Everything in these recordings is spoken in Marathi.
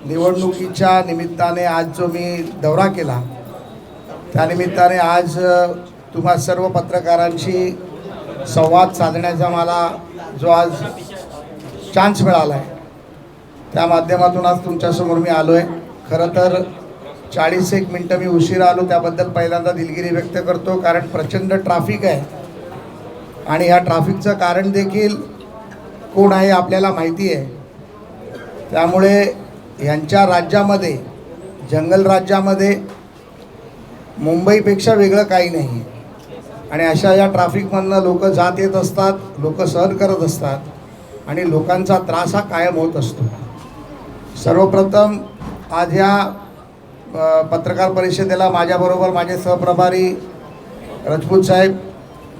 निवडणुकीच्या निमित्ताने आज जो मी दौरा केला त्यानिमित्ताने आज तुम्हा सर्व पत्रकारांशी संवाद साधण्याचा मला जो आज चान्स मिळाला आहे त्या माध्यमातून आज तुमच्यासमोर मी आलो आहे। खरं तर 40 मिनिटं मी उशिरा आलो त्याबद्दल पहिल्यांदा दिलगिरी व्यक्त करतो, कारण प्रचंड ट्रॅफिक आहे आणि ह्या ट्रॅफिकचं कारण देखील कोण आहे आपल्याला माहिती आहे। त्यामुळे यांच्या राज्यामध्ये, जंगल राज्यामध्ये मुंबईपेक्षा वेगळं काही नाही आणि अशा या ट्रॅफिकमधनं लोक जात येत असतात, लोक सहन करत असतात आणि लोकांचा त्रास हा कायम होत असतो। सर्वप्रथम आज ह्या पत्रकार परिषदेला माझ्याबरोबर माझे सहप्रभारी राजपूत साहेब,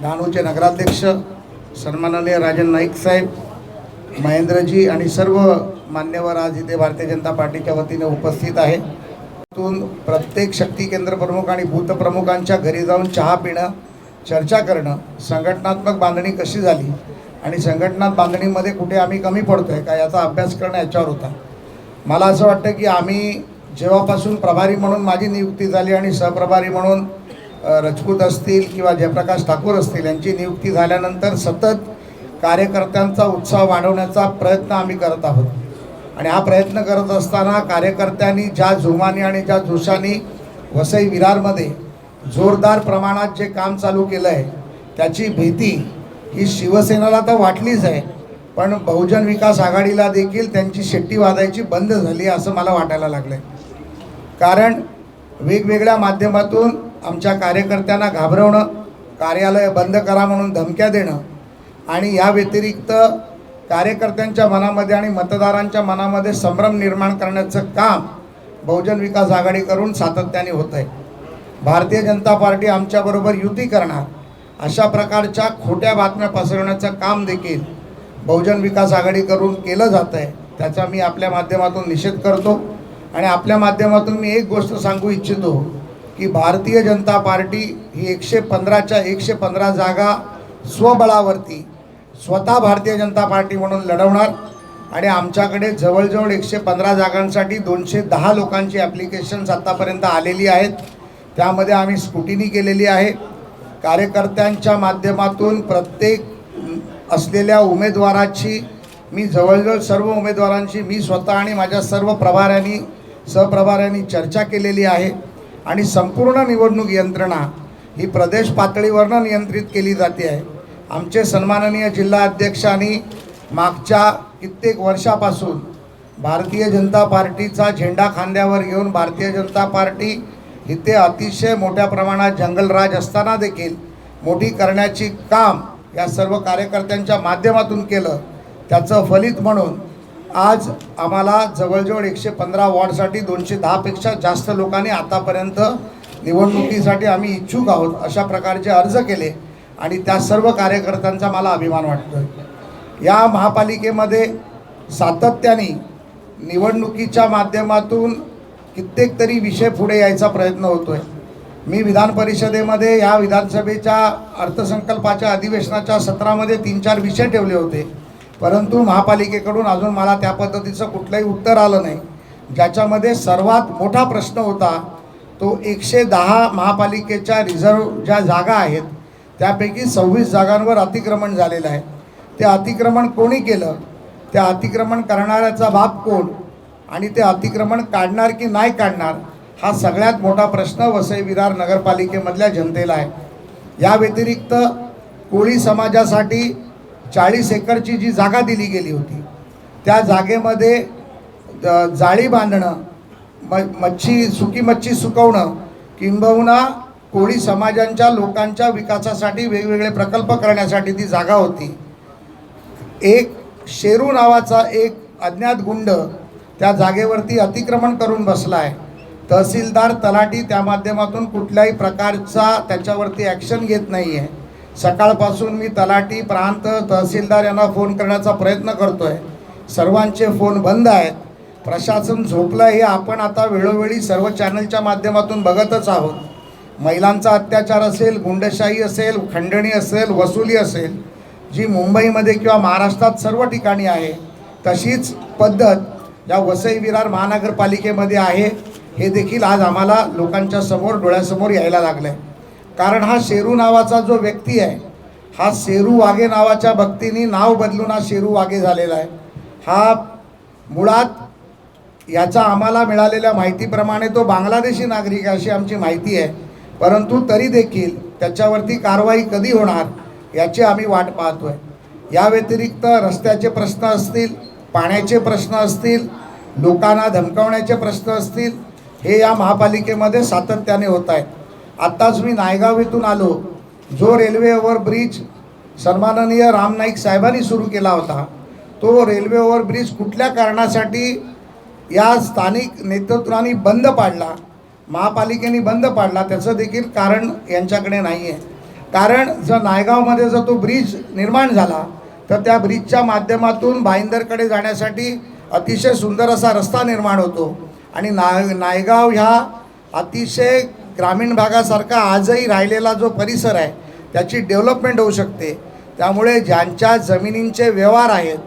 डहाणूचे नगराध्यक्ष सन्माननीय राजन नाईक साहेब, महेंद्रजी आणि सर्व मान्यवर आज इथे भारतीय जनता पार्टीच्या वतीने उपस्थित आहे। प्रत्येक शक्ती केंद्र प्रमुख आणि बूथ प्रमुखांच्या घरी जाऊन चहा पिणं, चर्चा करणं, संघटनात्मक बांधणी कशी झाली आणि संघटनात्मक बांधणीमध्ये कुठे आम्ही कमी पडतोय का याचा अभ्यास करणं याच्यावर होता। मला असं वाटतं की आम्ही जेव्हापासून प्रभारी म्हणून माझी नियुक्ती झाली आणि सहप्रभारी म्हणून राजपूत असतील किंवा जयप्रकाश ठाकूर असतील यांची नियुक्ती झाल्यानंतर सतत कार्यकर्त्यांचा उत्साह वाढवण्याचा प्रयत्न आम्ही करत आहोत आणि हा प्रयत्न करत असताना कार्यकर्त्यांनी ज्या जोमाने आणि ज्या जोशाने वसई विरारमध्ये जोरदार प्रमाणात जे काम चालू केलं आहे त्याची भीती ही शिवसेनेला तर वाटलीच आहे, पण बहुजन विकास आघाडीला देखील त्यांची शेट्टी वाजायची बंद झाली असं मला वाटायला लागलं आहे। कारण वेगवेगळ्या माध्यमातून आमच्या कार्यकर्त्यांना घाबरवणं, कार्यालय बंद करा म्हणून धमक्या देणं आणि या व्यतिरिक्त कार्यकर्त्यांच्या मनामध्ये आणि मतदारांच्या मनामध्ये संभ्रम निर्माण करण्याचं काम बहुजन विकास आघाडीकडून सातत्याने होत आहे। भारतीय जनता पार्टी आमच्याबरोबर युती करणार अशा प्रकारच्या खोट्या बातम्या पसरवण्याचं काम देखील बहुजन विकास आघाडीकडून केलं जात आहे, त्याचा मी आपल्या माध्यमातून निषेध करतो आणि आपल्या माध्यमातून मी एक गोष्ट सांगू इच्छितो की भारतीय जनता पार्टी ही 115च्या 115 जागा स्वबळावरती स्वतः भारतीय जनता पार्टी म्हणून लढवणार आणि आमच्याकडे जवळजवळ 115 जागांसाठी 210 लोकांची ॲप्लिकेशन्स आतापर्यंत आलेली आहेत। त्यामध्ये आम्ही स्क्रुटिनी केलेली आहे। कार्यकर्त्यांच्या माध्यमातून प्रत्येक असलेल्या उमेदवाराची मी जवळजवळ सर्व उमेदवारांची मी स्वतः आणि माझ्या सर्व प्रभाऱ्यांनी सहप्रभाऱ्यांनी चर्चा केलेली आहे आणि संपूर्ण निवडणूक यंत्रणा ही प्रदेश पातळीवरनं नियंत्रित केली जाते आहे। आमचे सन्माननीय जिल्हा अध्यक्षांनी मागच्या कित्येक वर्षापासून भारतीय जनता पार्टीचा झेंडा खांद्यावर घेऊन भारतीय जनता पार्टी इथे अतिशय मोठ्या प्रमाणात जंगलराज असताना देखील मोठी करण्याची काम या सर्व कार्यकर्त्यांच्या माध्यमातून केलं। त्याचं फलित म्हणून आज आम्हाला जवळजवळ 115 वॉर्डसाठी 210पेक्षा जास्त लोकांनी आतापर्यंत निवडणुकीसाठी आम्ही इच्छुक आहोत अशा प्रकारचे अर्ज केले आणि त्या सर्व कार्यकर्त्यांचा मला अभिमान वाटतो। या महापालिकेमध्ये सातत्याने निवडणुकीच्या माध्यमातून कित्येक तरी विषय पुढे यायचा प्रयत्न होतो आहे। मी विधान परिषदेमध्ये या विधानसभेच्या अर्थसंकल्पाच्या अधिवेशनाच्या सत्रामध्ये 3-4 विषय ठेवले होते, परंतु महापालिकेकडून अजून मला त्या पद्धतीचं कुठलंही उत्तर आलं नाही। ज्याच्यामध्ये सर्वात मोठा प्रश्न होता तो 110 महापालिकेच्या रिझर्व ज्या जागा आहेत त्यापैकी 26 जागांवर अतिक्रमण झालेलं आहे। ते अतिक्रमण कोणी केलं, त्या अतिक्रमण करणाऱ्याचा बाप कोण आणि ते अतिक्रमण काढणार की नाही काढणार हा सगळ्यात मोठा प्रश्न वसई विरार नगरपालिकेमधल्या जनतेला आहे। या व्यतिरिक्त कोळी समाजासाठी 40 एकरची जी जागा दिली गेली होती त्या जागेमध्ये जाळी बांधणं, सुकी मच्छी सुकवणं किंबहुना कोळी समाजांच्या लोकांच्या विकासासाठी वेगवेगळे प्रकल्प करण्यासाठी ती जागा होती। एक शेरू नावाचा एक अज्ञात गुंड त्या जागेवरती अतिक्रमण करून बसला आहे। तहसीलदार तलाठी त्या माध्यमातून कुठल्याही प्रकारचा त्याच्यावरती ॲक्शन घेत नाही आहे। सकाळपासून मी तलाठी, प्रांत, तहसीलदार यांना फोन करण्याचा प्रयत्न करतो आहे, सर्वांचे फोन बंद आहेत। प्रशासन झोपलं हे आपण आता वेळोवेळी सर्व चॅनलच्या माध्यमातून बघतच आहोत। महिलांचा अत्याचार असेल, गुंडशाही असेल, खंडणी असेल, वसुली असेल, जी मुंबईमध्ये किंवा महाराष्ट्रात सर्व ठिकाणी आहे, तशीच पद्धत या वसई विरार महानगरपालिकेमध्ये आहे. हे देखील आज आम्हाला लोकांच्या समोर डोळ्यासमोर यायला लागलं आहे. कारण हा शेरू नावाचा जो व्यक्ती आहे, हा शेरू वाघे नावाच्या व्यक्तीने नाव बदलून हा शेरू वाघे झालेला आहे. हा मुळात याचा आम्हाला मिळालेल्या माहितीप्रमाणे तो बांगलादेशी नागरिक आहे अशी आमची माहिती आहे. परंतु तरी देखील त्याच्यावरती कारवाई कधी होणार याची आम्ही वाट पाहतोय. या व्यतिरिक्त रस्त्याचे प्रश्न असतील, पाण्याचे प्रश्न असतील, लोकांना धमकावण्याचे प्रश्न असतील, हे या महापालिकेमध्ये सातत्याने होत आहेत. आत्ताच मी नायगाव येथून आलो. जो रेल्वे ओव्हरब्रिज सन्माननीय राम नाईक साहेबांनी सुरू केला होता, तो रेल्वे ओव्हरब्रिज कुठल्या कारणासाठी या स्थानिक नेतृत्वाने बंद पाडला, महापालिकेने बंद पाडला, त्याचं देखील कारण यांच्याकडे नाही आहे. कारण जर नायगावमध्ये जर तो ब्रिज निर्माण झाला तर त्या ब्रिजच्या माध्यमातून भाईंदरकडे जाण्यासाठी अतिशय सुंदर असा रस्ता निर्माण होतो आणि नायगाव ह्या अतिशय ग्रामीण भागासारखा आजही राहिलेला जो परिसर आहे त्याची डेव्हलपमेंट होऊ शकते. त्यामुळे ज्यांच्या जमिनींचे व्यवहार आहेत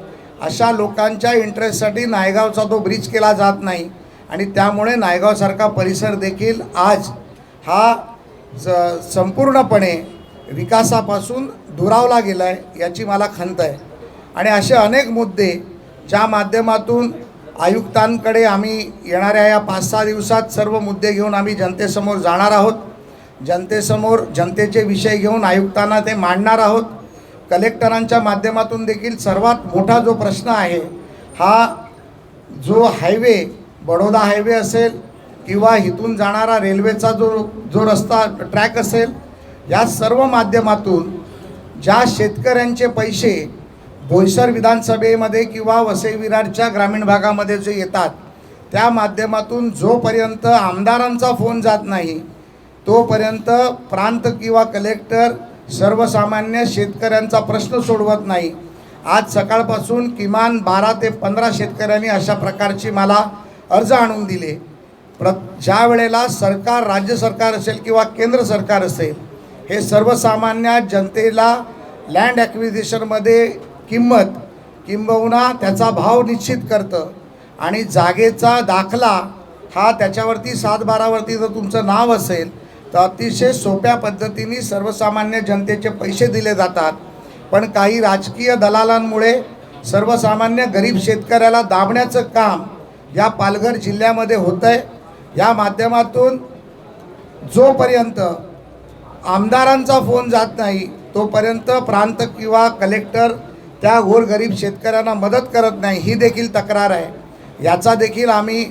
अशा लोकांच्या इंटरेस्टसाठी नायगावचा तो ब्रिज केला जात नाही आणि त्यामुळे नायगावसारखा परिसर देखील आज हा संपूर्णपणे विकासापासून दुरावला गेला आहे याची मला खंत आहे. आणि असे अनेक मुद्दे ज्या माध्यमातून आयुक्तांकडे आम्ही येणाऱ्या या 5-6 दिवसात सर्व मुद्दे घेऊन आम्ही जनतेसमोर जाणार आहोत. जनतेसमोर जनतेचे विषय घेऊन आयुक्तांना ते मांडणार आहोत. कलेक्टरांच्या माध्यमातून देखील सर्वात मोठा जो प्रश्न आहे हा जो हायवे, बडोदा हायवे असेल किंवा इथून जाणारा रेल्वेचा जो रस्ता ट्रॅक असेल, या सर्व माध्यमातून ज्या शेतकऱ्यांचे पैसे बोईसर विधानसभेमध्ये किंवा वसई विरारच्या ग्रामीण भागामध्ये जे येतात त्या माध्यमातून जोपर्यंत आमदारांचा फोन जात नाही तोपर्यंत प्रांत किंवा कलेक्टर सर्वसामान्य शेतकऱ्यांचा प्रश्न सोडवत नाही. आज सकाळपासून किमान 12 ते 15 शेतकऱ्यांनी अशा प्रकारची मला अर्ज आणून दिले. ज्या वेळेला सरकार, राज्य सरकार असेल किंवा केंद्र सरकार असेल, हे सर्वसामान्य जनतेला लँड ॲक्विजिशनमध्ये किंबहुना त्याचा भाव निश्चित करतं आणि जागेचा दाखला हा त्याच्यावरती 7/12वरती जर तुमचं नाव असेल तर अतिशय सोप्या पद्धतीने सर्वसामान्य जनतेचे पैसे दिले जातात. पण काही राजकीय दलालांमुळे सर्वसामान्य गरीब शेतकऱ्याला दाबण्याचं काम या पालघर जिल्ह्यामध्ये होतं आहे. या माध्यमातून जोपर्यंत आमदारांचा फोन जात नाही तोपर्यंत प्रांत किंवा कलेक्टर त्या गोरगरीब शेतकऱ्यांना मदत करत नाही, ही देखील तक्रार आहे. याचा देखील आम्ही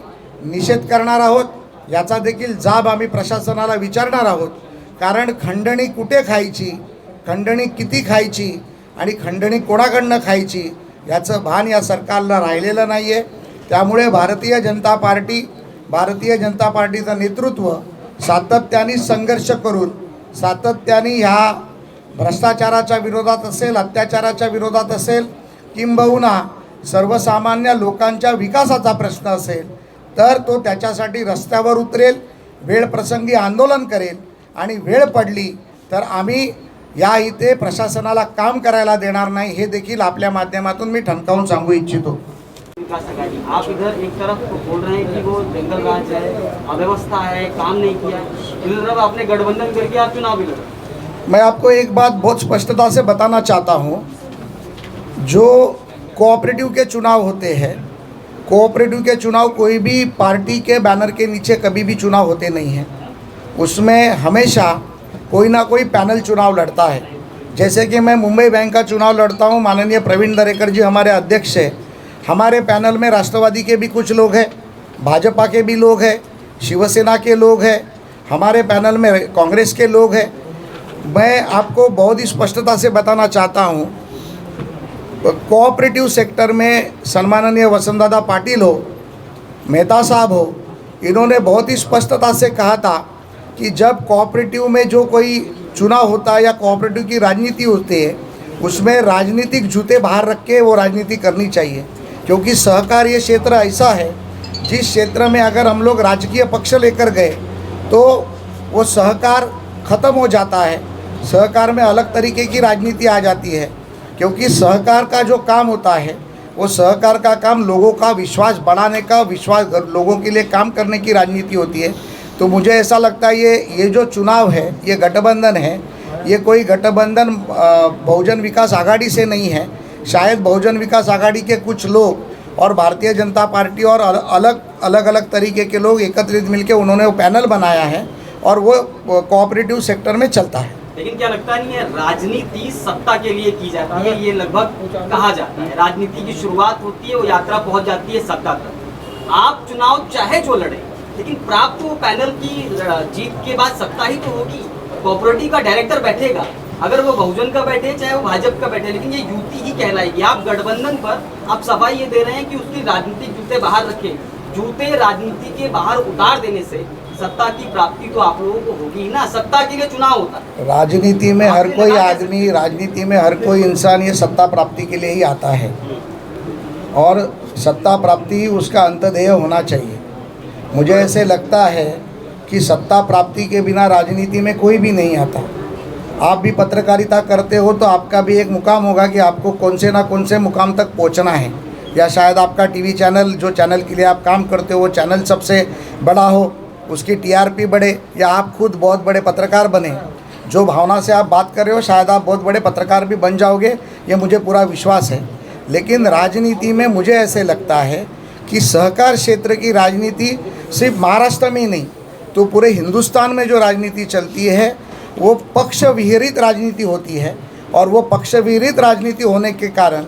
निषेध करणार आहोत. याचा देखील जाब आम्ही प्रशासनाला विचारणार आहोत. कारण खंडणी कुठे खायची, खंडणी किती खायची आणि खंडणी कोणाकडनं खायची याचं भान या सरकारला राहिलेलं नाही आहे. त्यामुळे भारतीय जनता पार्टीचं नेतृत्व सातत्याने संघर्ष करून, सातत्याने ह्या भ्रष्टाचाराच्या विरोधात असेल, अत्याचाराच्या विरोधात असेल, किंबहुना सर्वसामान्य लोकांच्या विकासाचा प्रश्न असेल तर तो त्याच्यासाठी रस्त्यावर उतरेल, वेळप्रसंगी आंदोलन करेल आणि वेळ पडली तर आम्ही या इथे प्रशासनाला काम करायला देणार नाही, हे देखील आपल्या माध्यमातून मी ठणकावून सांगू इच्छितो. आप इधर एक तरफ बोल रहे हैं कि वो जंगल राज है, अव्यवस्था है, काम नहीं किया, दूसरी तरफ आपने गठबंधन करके आप चुनाव भी लड़े. मैं आपको एक बात बहुत स्पष्टता से बताना चाहता हूँ. जो कोऑपरेटिव के चुनाव होते हैं, कोऑपरेटिव के चुनाव कोई भी पार्टी के बैनर के नीचे कभी भी चुनाव होते नहीं हैं. उसमें हमेशा कोई ना कोई पैनल चुनाव लड़ता है. जैसे कि मैं मुंबई बैंक का चुनाव लड़ता हूँ, माननीय प्रवीण दरेकर जी हमारे अध्यक्ष हैं. हमारे पैनल में राष्ट्रवादी के भी कुछ लोग हैं, भाजपा के भी लोग हैं, शिवसेना के लोग हैं, हमारे पैनल में कांग्रेस के लोग हैं. मैं आपको बहुत ही स्पष्टता से बताना चाहता हूँ, कोऑपरेटिव सेक्टर में सम्माननीय वसंतदादा पाटिल हो, मेहता साहब हो, इन्होंने बहुत ही स्पष्टता से कहा था कि जब कोऑपरेटिव में जो कोई चुनाव होता है या कोऑपरेटिव की राजनीति होती है उसमें राजनीतिक जूते बाहर रख के वो राजनीति करनी चाहिए. क्योंकि सहकार ये क्षेत्र ऐसा है जिस क्षेत्र में अगर हम लोग राजकीय पक्ष लेकर गए तो वो सहकार ख़त्म हो जाता है। सहकार में अलग तरीके की राजनीति आ जाती है, क्योंकि सहकार का जो काम होता है वो सहकार का काम लोगों का विश्वास बढ़ाने का, विश्वास लोगों के लिए काम करने की राजनीति होती है। तो मुझे ऐसा लगता है ये जो चुनाव है, ये गठबंधन है, ये कोई गठबंधन बहुजन विकास आघाड़ी से नहीं है। शायद बहुजन विकास आघाड़ी के कुछ लोग और भारतीय जनता पार्टी और अलग तरीके के लोग एकत्रित मिलकर उन्होंने वो पैनल बनाया है और वो कोऑपरेटिव सेक्टर में चलता है। लेकिन क्या लगता नहीं है राजनीति सत्ता के लिए की जाती है, ये लगभग कहा जाता है। राजनीति की शुरुआत होती है, वो यात्रा पहुंच जाती है सत्ता तक। आप चुनाव चाहे जो लड़े, लेकिन प्राप्त वो पैनल की जीत के बाद सत्ता ही तो होगी। कोऑपरेटिव का डायरेक्टर बैठेगा, अगर वो बहुजन का बैठे चाहे वो भाजपा का बैठे, लेकिन ये युति ही कहलाएगी। आप गठबंधन पर आप सफाई ये दे रहे हैं कि उसकी राजनीतिक जूते बाहर रखें। जूते राजनीति के बाहर उतार देने से सत्ता की प्राप्ति तो आप लोगों को होगी ना। सत्ता के लिए चुनाव होता है। राजनीति में हर कोई आदमी, राजनीति में हर कोई इंसान ये सत्ता प्राप्ति के लिए ही आता है और सत्ता प्राप्ति उसका अंतदेय होना चाहिए। मुझे ऐसे लगता है कि सत्ता प्राप्ति के बिना राजनीति में कोई भी नहीं आता। आप भी पत्रकारिता करते हो तो आपका भी एक मुकाम होगा कि आपको कौन से मुकाम तक पहुंचना है, या शायद आपका टीवी चैनल, जो चैनल के लिए आप काम करते हो वो चैनल सबसे बड़ा हो, उसकी टीआरपी बढ़े, या आप खुद बहुत बड़े पत्रकार बने। जो भावना से आप बात कर रहे हो शायद आप बहुत बड़े पत्रकार भी बन जाओगे, ये मुझे पूरा विश्वास है। लेकिन राजनीति में मुझे ऐसे लगता है कि सहकार क्षेत्र की राजनीति सिर्फ महाराष्ट्र में ही नहीं तो पूरे हिंदुस्तान में जो राजनीति चलती है वो पक्ष विहित राजनीति होती है। और वो पक्ष विहित राजनीति होने के कारण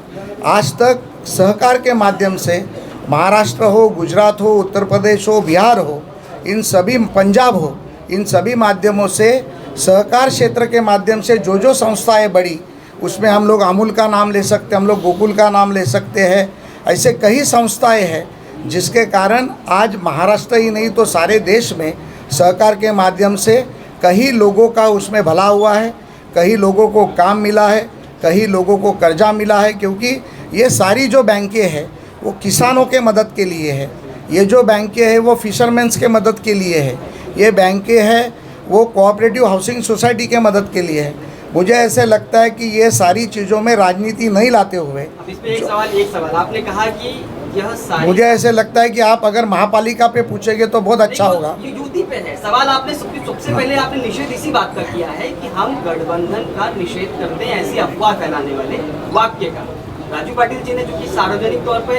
आज तक सहकार के माध्यम से महाराष्ट्र हो, गुजरात हो, उत्तर प्रदेश हो, बिहार हो, इन सभी, पंजाब हो, इन सभी माध्यमों से सहकार क्षेत्र के माध्यम से जो संस्थाएं बढ़ी, उसमें हम लोग अमूल का नाम ले सकते हैं, हम लोग गोकुल का नाम ले सकते हैं। ऐसे कई संस्थाएं हैं जिसके कारण आज महाराष्ट्र ही नहीं तो सारे देश में सहकार के माध्यम से कई लोगों का उसमें भला हुआ है, कई लोगों को काम मिला है, कई लोगों को कर्जा मिला है। क्योंकि ये सारी जो बैंकें हैं वो किसानों के मदद के लिए है, ये जो बैंकें हैं वो फिशरमैन्स के मदद के लिए है, ये बैंकें हैं वो कोऑपरेटिव हाउसिंग सोसाइटी के मदद के लिए है। मुझे ऐसे लगता है कि ये सारी चीज़ों में राजनीति नहीं लाते हुए, अब इस पे एक सवाल आपने कहा कि यह सारी, मुझे ऐसे लगता है कि आप अगर महापालिका पे पूछेंगे तो बहुत अच्छा होगा। ये युति पे है सवाल। आपने सबसे पहले आपने निषेध इसी बात का किया है कि हम गठबंधन का निषेध करते हैं, ऐसी अफवाह फैलाने वाले वाक्य का। राजू पाटिल जी ने जो कि सार्वजनिक तौर पर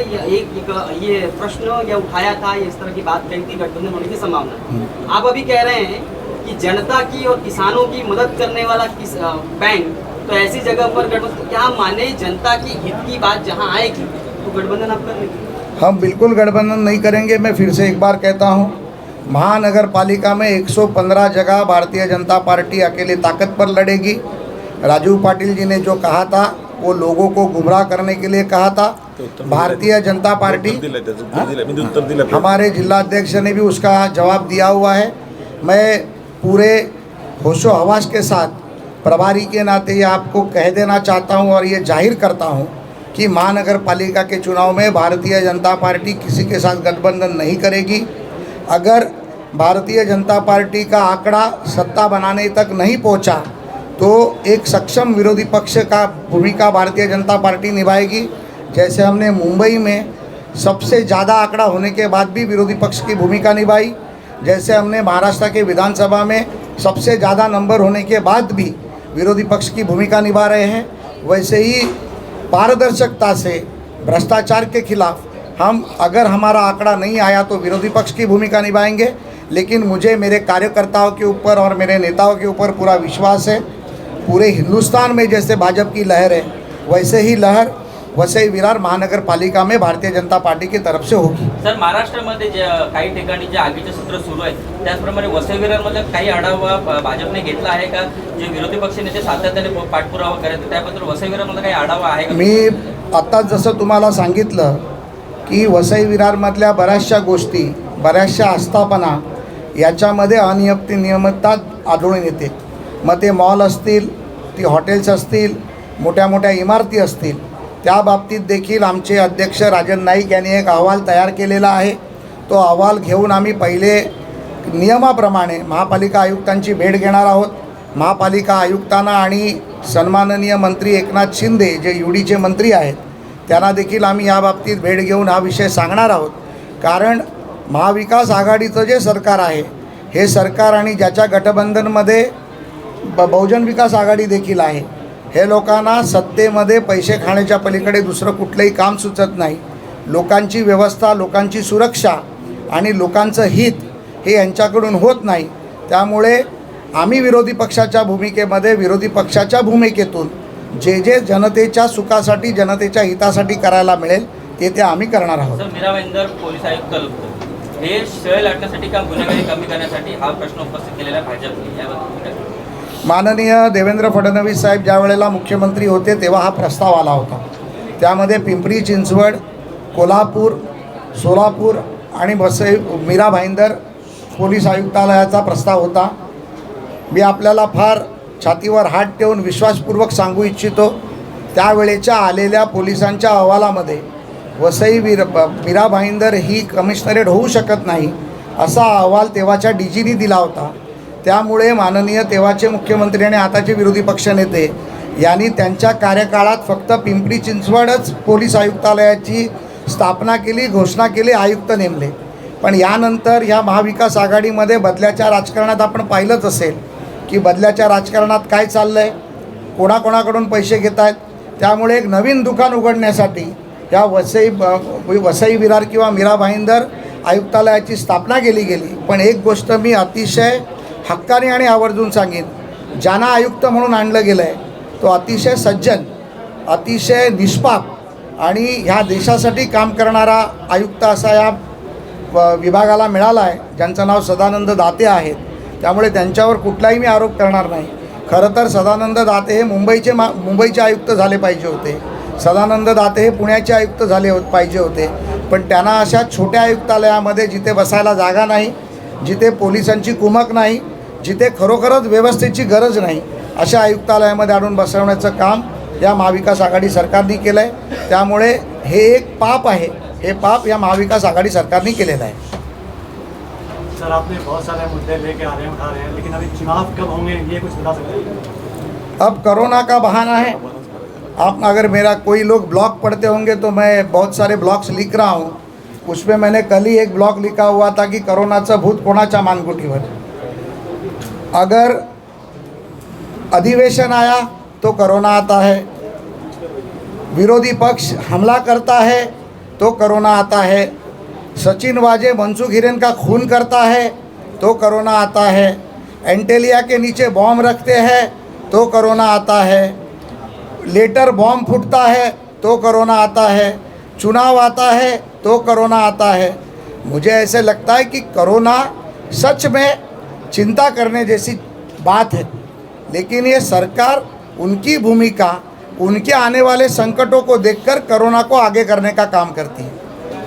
ये प्रश्न या उठाया था, इस तरह की बात कही थी गठबंधन होने की संभावना। आप अभी कह रहे हैं कि जनता की और किसानों की मदद करने वाला बैंक, तो ऐसी जगह पर गठबंधन क्या माने जनता की हित की बात जहां आएगी तो गठबंधन आप कर लेंगे? हम बिल्कुल गठबंधन नहीं करेंगे। मैं फिर से एक बार कहता हूँ, महानगर पालिका में 115 जगह भारतीय जनता पार्टी अकेले ताकत पर लड़ेगी। राजू पाटिल जी ने जो कहा था वो लोगों को गुमराह करने के लिए कहा था। भारतीय जनता पार्टी, हमारे जिलाध्यक्ष ने भी उसका जवाब दिया हुआ है। मैं पूरे होशो हवास के साथ प्रभारी के नाते ये आपको कह देना चाहता हूँ और ये जाहिर करता हूँ कि महानगर पालिका के चुनाव में भारतीय जनता पार्टी किसी के साथ गठबंधन नहीं करेगी। अगर भारतीय जनता पार्टी का आंकड़ा सत्ता बनाने तक नहीं पहुंचा तो एक सक्षम विरोधी पक्ष का भूमिका भारतीय जनता पार्टी निभाएगी। जैसे हमने मुंबई में सबसे ज़्यादा आंकड़ा होने के बाद भी विरोधी पक्ष की भूमिका निभाई, जैसे हमने महाराष्ट्र के विधानसभा में सबसे ज़्यादा नंबर होने के बाद भी विरोधी पक्ष की भूमिका निभा रहे हैं, वैसे ही पारदर्शिकता से भ्रष्टाचार के खिलाफ हम, अगर हमारा आंकड़ा नहीं आया तो विरोधी पक्ष की भूमिका निभाएंगे। लेकिन मुझे मेरे कार्यकर्ताओं के ऊपर और मेरे नेताओं के ऊपर पूरा विश्वास है। पूरे हिंदुस्तान में जैसे भाजपा की लहर है वैसे ही लहर वसई विरार महानगर पालिका में भारतीय जनता पार्टी की तरफ से होगी। सर, महाराष्ट्रामध्ये काही ठिकाणी जे आगीचे सत्र सुरू आहे त्याचप्रमाणे वसई विरारमध्ये काही आढावा भाजपने घेतला आहे का? जे विरोधी पक्ष नेते सातत्याने पाठपुरावा करत त्याबद्दल वसई विरारमध्ये काही आढावा आहे का? मी आता जसं तुम्हाला सांगितलं की वसई विरारमधल्या बऱ्याचशा गोष्टी, बऱ्याचशा आस्थापना याच्यामध्ये अनियमितता आढळून येते। मग ते मॉल असतील, ती हॉटेल्स असतील, मोठ्या मोठ्या इमारती असतील, त्या बाबतीत देखील आमचे अध्यक्ष राजन नाईक यांनी एक अहवाल तयार केलेला आहे। तो अहवाल घेऊन आम्ही पहिले नियमाप्रमाणे महापालिका आयुक्तांची भेट घेणार आहोत. महापालिका आयुक्तांना आणि सन्माननीय मंत्री एकनाथ शिंदे जे UDचे मंत्री आहेत त्यांना देखील आम्ही याबाबतीत भेट घेऊन हा विषय सांगणार आहोत. कारण महाविकास आघाडीचं जे सरकार आहे हे सरकार आणि ज्याच्या गठबंधनमध्ये बहुजन विकास आघाडी देखील आहे, हे लोकांना सत्तेमध्ये पैसे खाण्याच्या पलीकडे दुसरं कुठलंही काम सुचत नाही. लोकांची व्यवस्था, लोकांची सुरक्षा आणि लोकांचं हित हे यांच्याकडून होत नाही. त्यामुळे आम्ही विरोधी पक्षाच्या भूमिकेमध्ये, विरोधी पक्षाच्या भूमिकेतून जे जे जनतेच्या सुखासाठी, जनतेच्या हितासाठी करायला मिळेल ते आम्ही करणार आहोत. सर, मीरा भाईंदर पोलीस आयुक्त हे शय लाटण्यासाठी का गुन्हेगारी कमी करण्यासाठी हा प्रश्न उपस्थित केलेला आहे भाजपने, याबद्दल माननीय देवेंद्र फडणवीस साहेब ज्या वेळेला मुख्यमंत्री होते तेव्हा हा प्रस्ताव आला होता. त्यामध्ये पिंपरी चिंचवड, कोल्हापूर, सोलापूर आणि मीरा भाईंदर पोलीस आयुक्तालयाचा प्रस्ताव होता. मी आपल्याला फार छातीवर हात ठेवून विश्वासपूर्वक सांगू इच्छितो, त्यावेळेच्या आलेल्या पोलिसांच्या अहवालामध्ये मीरा भाईंदर ही कमिशनरेट होऊ शकत नाही असा अहवाल तेव्हाच्या DGनी दिला होता. त्यामुळे माननीय तेव्हाचे मुख्यमंत्री आणि आताचे विरोधी पक्षनेते यांनी त्यांच्या कार्यकाळात फक्त पिंपरी चिंचवडच पोलीस आयुक्तालयाची स्थापना केली, घोषणा केली, आयुक्त नेमले. पण यानंतर ह्या महाविकास आघाडीमध्ये बदल्याच्या राजकारणात आपण पाहिलंच असेल की बदल्याच्या राजकारणात काय चाललं आहे, कोणाकोणाकडून पैसे घेत आहेत. त्यामुळे एक नवीन दुकान उघडण्यासाठी ह्या वसई विरार किंवा मीरा भाईंदर आयुक्तालयाची स्थापना केली गेली. पण एक गोष्ट मी अतिशय हक्काने आणि आवर्जून सांगेन, ज्यांना आयुक्त म्हणून आणलं गेलं आहे तो अतिशय सज्जन, अतिशय निष्पाप आणि ह्या देशासाठी काम करणारा आयुक्त असा या विभागाला मिळाला आहे, ज्यांचं नाव सदानंद दाते आहेत. त्यामुळे त्यांच्यावर कुठलाही मी आरोप करणार नाही. खरं तर सदानंद दाते हे मुंबईचे आयुक्त झाले पाहिजे होते, सदानंद दाते हे पुण्याचे आयुक्त पाहिजे होते. पण त्यांना अशा छोट्या आयुक्तालयामध्ये जिथे बसायला जागा नाही, जिथे पोलिसांची कुमक नाही, जिथे खरोखरच व्यवस्थेची गरज नाही, अशा आयुक्तालयामध्ये आणून बसवण्याचं काम या महाविकास आघाडी सरकारने केलं आहे. त्यामुळे हे एक पाप आहे, हे पाप या महाविकास आघाडी सरकारने केलेलं आहे. सर, आपने बहुत सारे मुद्दे लेके आ रहे हैं, उठा रहे हैं, लेकिन अभी चुनाव कब होंगे ये कुछ बता सकते हैं? अब कोरोना का बहाना है. आप अगर मेरा कोई लोग ब्लॉग पढ़ते होंगे तो मैं बहुत सारे ब्लॉग्स लिख रहा हूँ. उसमें मैंने कल ही एक ब्लॉग लिखा हुआ था कि कोरोनाचं भूत कोणाच्या मानगुटीवर. अगर अधिवेशन आया तो कोरोना आता है, विरोधी पक्ष हमला करता है तो कोरोना आता है, सचिन वाजे मनसुख हिरेन का खून करता है तो कोरोना आता है, एंटेलिया के नीचे बॉम्ब रखते हैं तो कोरोना आता है, लेटर बॉम्ब फूटता है तो कोरोना आता है, चुनाव आता है तो कोरोना आता है. मुझे ऐसे लगता है कि कोरोना सच में चिंता करने जैसी बात है, लेकिन ये सरकार उनकी भूमिका, उनके आने वाले संकटों को देखकर कोरोना को आगे करने का काम करती है.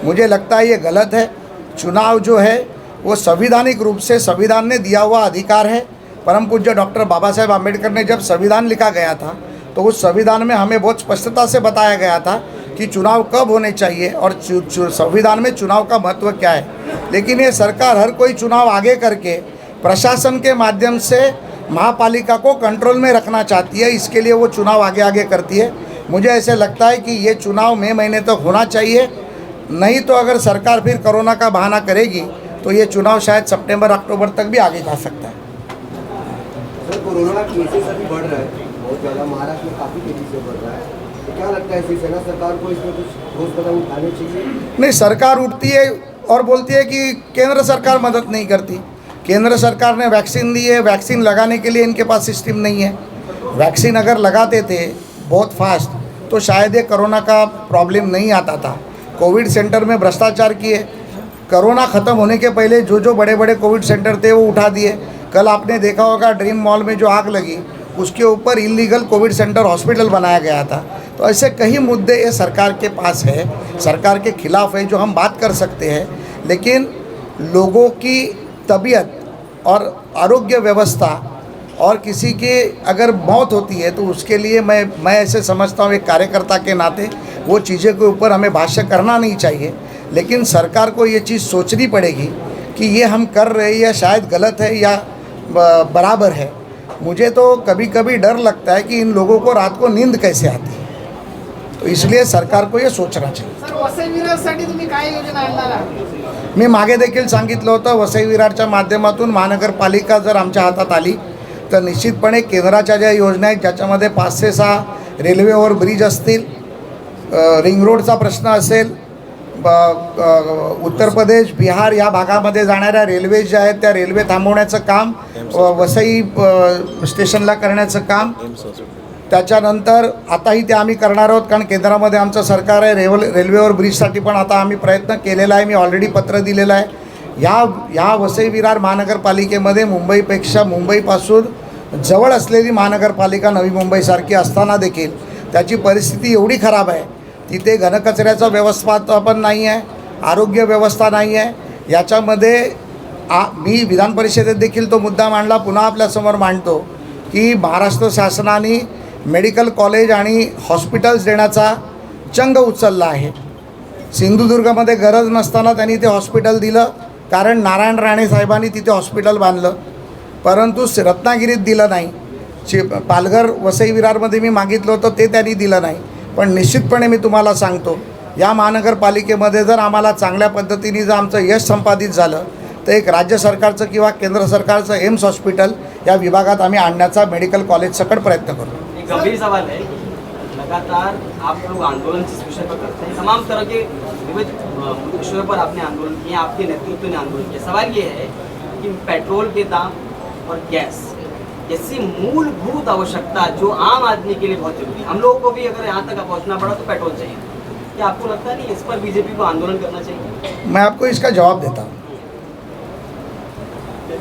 मुझे लगता है ये गलत है. चुनाव जो है वो संविधानिक रूप से संविधान ने दिया हुआ अधिकार है. परम पूज्य डॉक्टर बाबा साहेब आम्बेडकर ने जब संविधान लिखा गया था तो उस संविधान में हमें बहुत स्पष्टता से बताया गया था कि चुनाव कब होने चाहिए और संविधान में चुनाव का महत्व क्या है. लेकिन ये सरकार हर कोई चुनाव आगे करके प्रशासन के माध्यम से महापालिका को कंट्रोल में रखना चाहती है. इसके लिए वो चुनाव आगे आगे करती है. मुझे ऐसे लगता है कि ये चुनाव मई महीने तक होना चाहिए. नहीं तो अगर सरकार फिर कोरोना का बहाना करेगी तो ये चुनाव शायद सितंबर अक्टूबर तक भी आगे जा सकता है. सर, कोरोना का केसेस अभी बढ़ रहा है बहुत ज़्यादा, महाराष्ट्र में काफ़ी तेज़ी से बढ़ रहा है, तो क्या लगता है शिवसेना सरकार को इसमें कुछ ठोस कदम उठाने चाहिए? नहीं, सरकार उठती है और बोलती है कि केंद्र सरकार मदद नहीं करती. केंद्र सरकार ने वैक्सीन दी है, वैक्सीन लगाने के लिए इनके पास सिस्टम नहीं है. वैक्सीन अगर लगाते थे बहुत फास्ट तो शायद ये कोरोना का प्रॉब्लम नहीं आता था. कोविड सेंटर में भ्रष्टाचार किए, कोरोना ख़त्म होने के पहले जो बड़े बड़े कोविड सेंटर थे वो उठा दिए. कल आपने देखा होगा ड्रीम मॉल में जो आग लगी उसके ऊपर इलीगल कोविड सेंटर हॉस्पिटल बनाया गया था. तो ऐसे कई मुद्दे ये सरकार के पास है, सरकार के खिलाफ है, जो हम बात कर सकते हैं. लेकिन लोगों की तबीयत और आरोग्य व्यवस्था और किसी की अगर मौत होती है तो उसके लिए मैं ऐसे समझता हूँ एक कार्यकर्ता के नाते वो चीज़ें के ऊपर हमें भाष्य करना नहीं चाहिए. लेकिन सरकार को ये चीज़ सोचनी पड़ेगी कि ये हम कर रहे हैं या शायद गलत है या बराबर है। मुझे तो कभी कभी डर लगता है कि इन लोगों को रात को नींद कैसे आती है। तो इसलिए सरकार को ये सोचना चाहिए। सर, वसई विरारसाठी तुम्ही काय योजना आणणार आहात? मी मागे देखील सांगितलं होतं, वसई विरारच्या माध्यमातून महानगरपालिका जर आमच्या हातात आली तर निश्चितपणे केंद्राच्या ज्या योजना आहेत ज्याच्यामध्ये 5 ते 6 रेल्वे ओव्हर ब्रिज असतील, रिंग रोडचा प्रश्न असेल, उत्तर प्रदेश बिहार या भागामध्ये जाणाऱ्या रेल्वे ज्या आहेत त्या रेल्वे थांबवण्याचं काम, वसई स्टेशनला करण्याचं काम, त्याच्यानंतर आताही ते आम्ही करणार आहोत कारण केंद्रामध्ये आमचं सरकार आहे। रेल्वेवर ब्रिजसाठी पण आता आम्ही प्रयत्न केलेला आहे, मी ऑलरेडी पत्र दिलेलं आहे। या वसई विरार महानगरपालिकेमध्ये मुंबईपासून जवळ असलेली महानगरपालिका नवी मुंबईसारखी असताना देखील त्याची परिस्थिती एवढी खराब आहे, तिथे घनकचऱ्याचं व्यवस्थापन नाही आहे, आरोग्य व्यवस्था नाही आहे। याच्यामध्ये मी विधान परिषदेत देखील तो मुद्दा मांडला, पुन्हा आपल्यासमोर मांडतो की महाराष्ट्र शासनाने मेडिकल कॉलेज आणि हॉस्पिटल्स देण्याचा चंग उचलला आहे। सिंधुदुर्गमध्ये गरज नसताना त्यांनी ते हॉस्पिटल दिलं कारण नारायण राणे साहेबांनी तिथे हॉस्पिटल बांधलं, परंतु रत्नागिरीत दिलं नाही। पालघर वसई विरारमध्ये मी मागितलं होतं ते त्यांनी दिलं नाही। पण निश्चितपणे मी तुम्हाला सांगतो, या महानगरपालिकेमध्ये जर आम्हाला चांगल्या पद्धतीने जर आमचं यश संपादित झालं तर एक राज्य सरकारचं किंवा केंद्र सरकारचं एम्स हॉस्पिटल या विभागात आम्ही आणण्याचा मेडिकल कॉलेज सकट प्रयत्न करू। एक गंभीर सवाल है, लगातार आप लोग आंदोलन जिस विषय पर करते हैं, तमाम तरह के विविध विषयों पर आपने आंदोलन किए, आपके नेतृत्व ने आंदोलन किया। सवाल ये है कि पेट्रोल के दाम और गैस जैसी मूलभूत आवश्यकता जो आम आदमी के लिए बहुत जरूरी है, हम लोगों को भी अगर यहाँ तक पहुँचना पड़ा तो पेट्रोल चाहिए, क्या आपको लगता नहीं इस पर बीजेपी को आंदोलन करना चाहिए? मैं आपको इसका जवाब देता हूँ।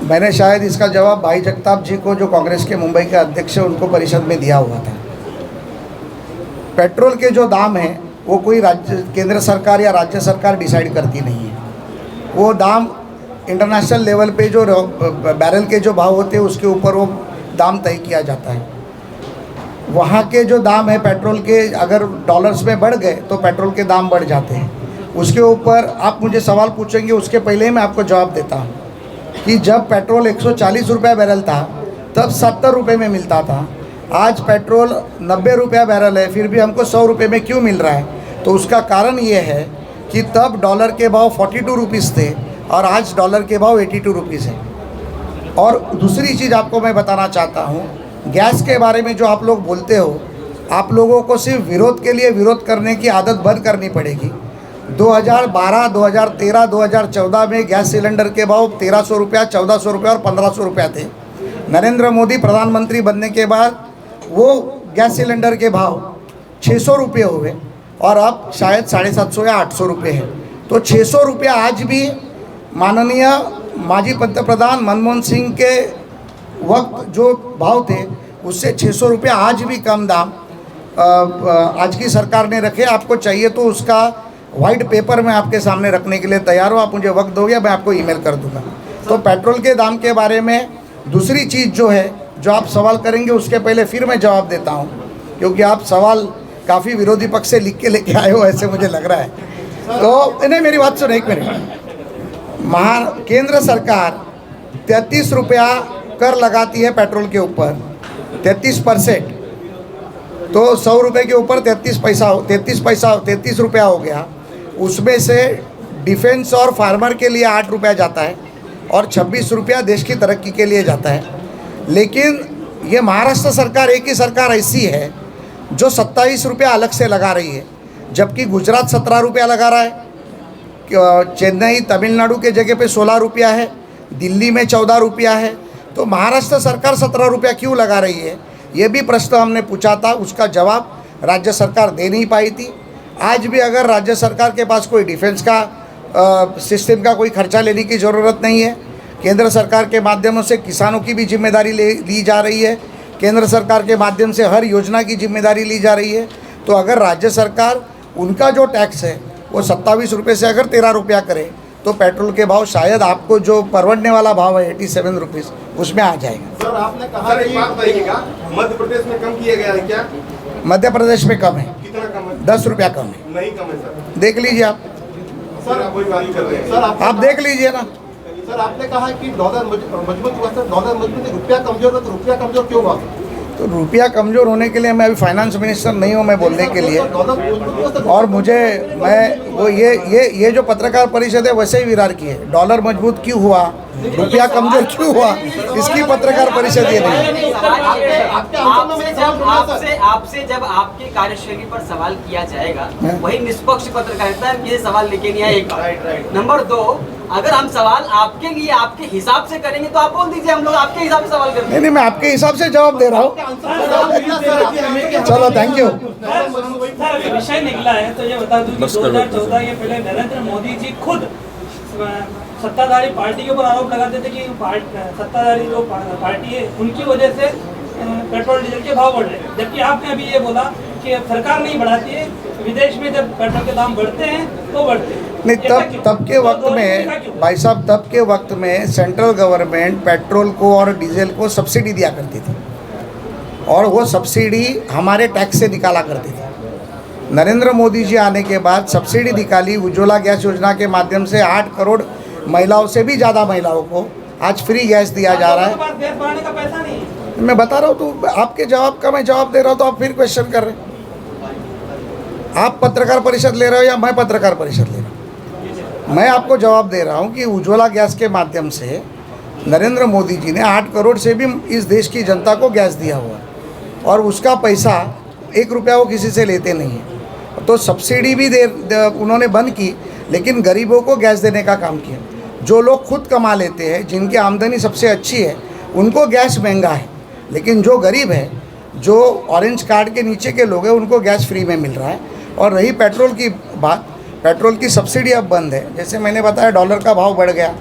मैंने शायद इसका जवाब भाई जगताप जी को, जो कांग्रेस के मुंबई के अध्यक्ष हैं, उनको परिषद में दिया हुआ था। पेट्रोल के जो दाम हैं वो कोई केंद्र सरकार या राज्य सरकार डिसाइड करती नहीं है। वो दाम इंटरनेशनल लेवल पे जो बैरल के जो भाव होते हैं उसके ऊपर वो दाम तय किया जाता है। वहाँ के जो दाम है पेट्रोल के, अगर डॉलर्स में बढ़ गए तो पेट्रोल के दाम बढ़ जाते हैं। उसके ऊपर आप मुझे सवाल पूछेंगे, उसके पहले ही मैं आपको जवाब देता हूँ कि जब पेट्रोल 140 रुपये बैरल था तब 70 रुपये में मिलता था। आज पेट्रोल 90 रुपया बैरल है, फिर भी हमको 100 रुपये में क्यों मिल रहा है? तो उसका कारण ये है कि तब डॉलर के भाव 42 रुपीज़ थे और आज डॉलर के भाव 82 रुपीज़ है। और दूसरी चीज़ आपको मैं बताना चाहता हूँ, गैस के बारे में जो आप लोग बोलते हो, आप लोगों को सिर्फ विरोध के लिए विरोध करने की आदत बंद करनी पड़ेगी। 2012, 2013, 2014 में गैस सिलेंडर के भाव 1300 रुपया, 1400 रुपया और 1500 रुपया थे। नरेंद्र मोदी प्रधानमंत्री बनने के बाद वो गैस सिलेंडर के भाव 600 रुपये हुए और अब शायद 750 या 800 रुपये है। तो 600 रुपया आज भी माननीय माजी पंतप्रधान मनमोहन सिंह के वक्त जो भाव थे उससे 600 रुपये आज भी कम दाम आज की सरकार ने रखे। आपको चाहिए तो उसका वाइट पेपर मैं आपके सामने रखने के लिए तैयार हूँ, आप मुझे वक्त दोगे, मैं आपको ईमेल कर दूँगा। तो पेट्रोल के दाम के बारे में दूसरी चीज़ जो है, जो आप सवाल करेंगे उसके पहले फिर मैं जवाब देता हूँ, क्योंकि आप सवाल काफ़ी विरोधी पक्ष से लिख के लेके आए हो ऐसे मुझे लग रहा है। तो नहीं, मेरी बात सुनो एक मिनट। केंद्र सरकार 33 रुपया कर लगाती है पेट्रोल के ऊपर, 33%। तो 100 रुपये के ऊपर 33 रुपया हो गया। उसमें से डिफेंस और फार्मर के लिए 8 रुपया जाता है और 26 रुपया देश की तरक्की के लिए जाता है। लेकिन ये महाराष्ट्र सरकार एक ही सरकार ऐसी है जो 27 रुपया अलग से लगा रही है, जबकि गुजरात 17 रुपया लगा रहा है, चेन्नई तमिलनाडु के जगह पे 16 रुपया है, दिल्ली में 14 रुपया है। तो महाराष्ट्र सरकार 17 रुपया क्यों लगा रही है, ये भी प्रश्न हमने पूछा था, उसका जवाब राज्य सरकार दे नहीं पाई थी। आज भी अगर राज्य सरकार के पास कोई डिफेंस का सिस्टम का कोई खर्चा लेने की ज़रूरत नहीं है। केंद्र सरकार के माध्यमों से किसानों की भी जिम्मेदारी ली जा रही है, केंद्र सरकार के माध्यम से हर योजना की जिम्मेदारी ली जा रही है। तो अगर राज्य सरकार उनका जो टैक्स है वो 27 रुपये से अगर 13 रुपया करे तो पेट्रोल के भाव शायद आपको जो परवड़ने वाला भाव है 87 रुपीज़ उसमें आ जाएगा। सर आपने कहा मध्य प्रदेश में कम किया गया है क्या? मध्य प्रदेश में कम है। कितना कम है? 10 रुपया कम है। नहीं कम है सर। देख लीजिए आप, सर आप वही बात कर रहे हैं। सर आप देख लीजिए ना। सर आपने कहा कि डॉलर मजबूत हुआ, सर डॉलर मजबूत है, रुपया कमजोर है, तो रुपया कमजोर क्यों हुआ? तो रुपया कमज़ोर होने के लिए मैं अभी फाइनेंस मिनिस्टर नहीं हूँ मैं बोलने के लिए, डॉलर मजबूत हुआ, सर। और मैं वो ये जो पत्रकार परिषद है वैसे ही विरार की है। डॉलर मजबूत क्यों हुआ, रुपया कमज़ोर क्यों हुआ, इसकी पत्रकार परिषद ये नहीं है। आपसे जब आपके कार्यशैली पर सवाल किया जाएगा, वही निष्पक्ष पत्रकारिता ये सवाल लेके नहीं आए एक बार। नंबर 2, अगर हम सवाल आपके लिए आपके हिसाब से करेंगे तो आप बोल दीजिए, हम लोग आपके हिसाब से सवाल करते हैं। नहीं, मैं आपके हिसाब से जवाब दे रहा हूँ। चलो, थैंक यू। सर, विषय निकला है तो ये बता दूं कि 2014 के पहले नरेंद्र मोदी जी खुद सत्ताधारी पार्टी के ऊपर आरोप लगाते थे कि सत्ताधारी जो पार्टी है उनकी वजह से पेट्रोल डीजल के भाव बढ़ रहे हैं, जबकि आपने अभी ये बोला कि सरकार नहीं बढ़ाती है, विदेश में जब पेट्रोल के दाम बढ़ते हैं तो बढ़ते हैं। नहीं, तब के वक्त में भाई साहब, तब के वक्त में सेंट्रल गवर्नमेंट पेट्रोल को और डीजल को सब्सिडी दिया करती थी, और वो सब्सिडी हमारे टैक्स से निकाला करती थी। नरेंद्र मोदी जी आने के बाद सब्सिडी निकाली, उज्ज्वला गैस योजना के माध्यम से 8 करोड़ महिलाओं से भी ज़्यादा महिलाओं को आज फ्री गैस दिया जा रहा है। गैस बढ़ाने का पैसा नहीं है। मैं बता रहा हूँ, तो आपके जवाब का मैं जवाब दे रहा हूँ, तो आप फिर क्वेश्चन कर रहे हैं। आप पत्रकार परिषद ले रहे हो या मैं पत्रकार परिषद ले रहा हूँ? मैं आपको जवाब दे रहा हूँ कि उज्ज्वला गैस के माध्यम से नरेंद्र मोदी जी ने 8 करोड़ से भी इस देश की जनता को गैस दिया हुआ, और उसका पैसा 1 रुपया वो किसी से लेते नहीं है। तो सब्सिडी भी उन्होंने बंद की, लेकिन गरीबों को गैस देने का काम किया। जो लोग खुद कमा लेते हैं, जिनकी आमदनी सबसे अच्छी है, उनको गैस महंगा है, लेकिन जो गरीब है, जो ऑरेंज कार्ड के नीचे के लोग हैं, उनको गैस फ्री में मिल रहा है। और रही पेट्रोल की बात, पेट्रोल की सब्सिडी अब बंद है। जैसे मैंने बताया, डॉलर का भाव बढ़ गया।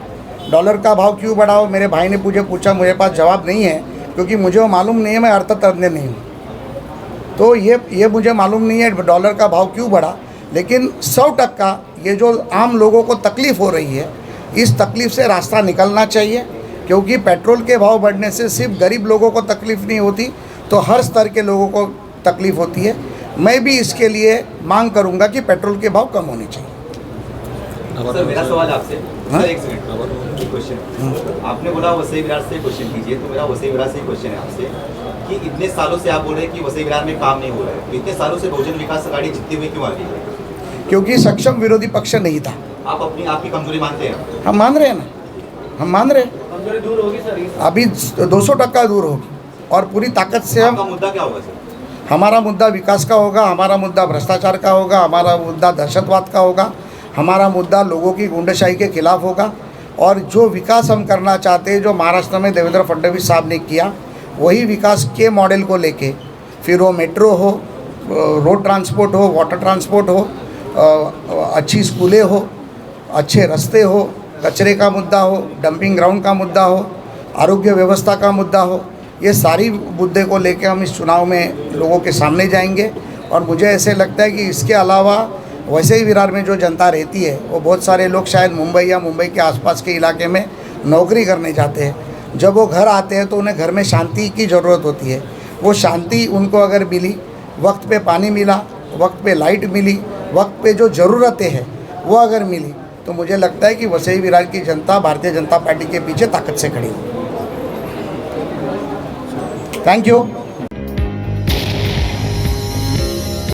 डॉलर का भाव क्यों बढ़ा हो, मेरे भाई ने पूछा, मेरे पास जवाब नहीं है, क्योंकि मुझे वो मालूम नहीं है, मैं अर्थतज्ञ नहीं हूँ। तो ये मुझे मालूम नहीं है डॉलर का भाव क्यों बढ़ा, लेकिन 100% ये जो आम लोगों को तकलीफ़ हो रही है, इस तकलीफ़ से रास्ता निकलना चाहिए, क्योंकि पेट्रोल के भाव बढ़ने से सिर्फ गरीब लोगों को तकलीफ़ नहीं होती, तो हर स्तर के लोगों को तकलीफ़ होती है। मैं भी इसके लिए मांग करूंगा कि पेट्रोल के भाव कम होने चाहिए। सर, मेरा सवाल आपसे, हाँ? सर एक सेकंड, क्वेश्चन आपने बोला वसई विरार से क्वेश्चन कीजिए, तो मेरा वसई विरार से क्वेश्चन है आपसे कि इतने सालों से आप बोल रहे हैं कि वसई विरार में काम नहीं हो रहा है, तो इतने सालों से बहुजन विकास अघाड़ी जीतते हुए क्यों आ रही है? क्योंकि सक्षम विरोधी पक्ष नहीं था। आप आपकी कमजोरी मानते हैं? हम मान रहे हैं ना, हम मान रहे हैं। कमजोरी दूर होगी सर, अभी 200% दूर होगी, और पूरी ताकत से आपका हम। मुद्दा क्या होगा सर? हमारा मुद्दा विकास का होगा, हमारा मुद्दा भ्रष्टाचार का होगा, हमारा मुद्दा दहशतवाद का होगा, हमारा मुद्दा लोगों की गुंडाशाही के खिलाफ होगा। और जो विकास हम करना चाहते हैं, जो महाराष्ट्र में देवेंद्र फडणवीस साहब ने किया, वही विकास के मॉडल को लेके, फिर वो मेट्रो हो, रोड ट्रांसपोर्ट हो, वाटर ट्रांसपोर्ट हो, अच्छी स्कूलें हो, अच्छे रास्ते हो, कचरे का मुद्दा हो, डंपिंग ग्राउंड का मुद्दा हो, आरोग्य व्यवस्था का मुद्दा हो, ये सारी मुद्दे को लेकर हम इस चुनाव में लोगों के सामने जाएंगे। और मुझे ऐसे लगता है कि इसके अलावा वैसे ही विरार में जो जनता रहती है, वो बहुत सारे लोग शायद मुंबई या मुंबई के आसपास के इलाके में नौकरी करने जाते हैं। जब वो घर आते हैं तो उन्हें घर में शांति की ज़रूरत होती है। वो शांति उनको अगर मिली, वक्त पे पानी मिला, वक्त पे लाइट मिली, वक्त पे जो ज़रूरतें हैं वो अगर मिली, तो मुझे लगता है कि वसई विरार की जनता भारतीय जनता पार्टी के पीछे ताकत से खड़ी है। Thank you.